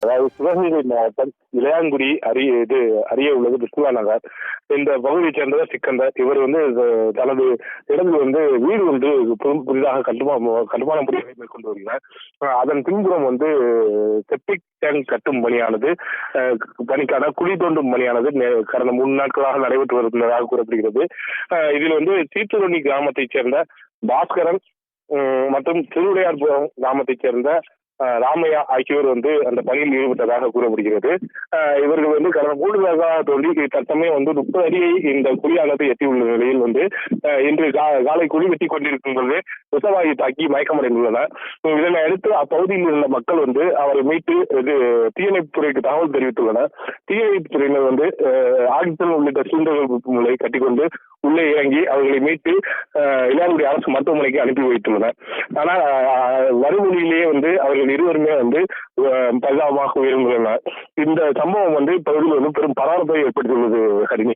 அதாவது சிவகங்கை மாவட்டம் இளையான்குடி அருகே உள்ளது பிஸ்மில்லா நகர். இந்த பகுதியைச் சேர்ந்தவர் சிக்கந்தர். இவர் தனது இடத்தில் வீடு புதிதாக கட்டுமான பணிகளை மேற்கொண்டு வருகிறார். அதன் பின்புறம் செப்டிக் டேங்க் கட்டும் பணியானது பணிக்கான குழி தோண்டும் பணியானது கடந்த 3 நாட்களாக நடைபெற்று வருவதாக கூறப்படுகிறது. இதில் தீர்த்தரணி கிராமத்தைச் சேர்ந்த பாஸ்கரன் மற்றும் திருவுடையார்புரம் கிராமத்தைச் சேர்ந்த ராமையா ஆகியோர் அந்த பணியில் ஈடுபட்டதாக கூறப்படுகிறது. இவர்கள் கடந்த 3 நாளாக தோண்டி தற்சமயம் 30 அடியை இந்த குழியானது எட்டியுள்ள நிலையில் இன்று காலை குழி வெட்டி கொண்டிருக்கும் பொழுது விஷவாயு தாக்கி மயக்கமடைந்துள்ளனர். இதனை அடுத்து அப்பகுதியில் உள்ள மக்கள் அவரை மீட்டு தீயணைப்புத்துறைக்கு தகவல் தெரிவித்துள்ளனர். தீயணைப்புத்துறையினர் ஆக்சிஜன் உள்ளிட்ட சிலிண்டர்களை கட்டிக்கொண்டு உள்ளே இறங்கி அவர்களை மீட்டு இளையான்குடி அரசு மருத்துவமனைக்கு அனுப்பி வைத்துள்ளனர். ஆனால் வறுமொழியிலேயே அவர்கள் இருவருமே பரிதாபமாக உயிரிழந்துள்ளனர். இந்த சம்பவம் இப்பகுதியில் பெரும் பரபரப்பை ஏற்படுத்தியுள்ளது. ஹரிணி.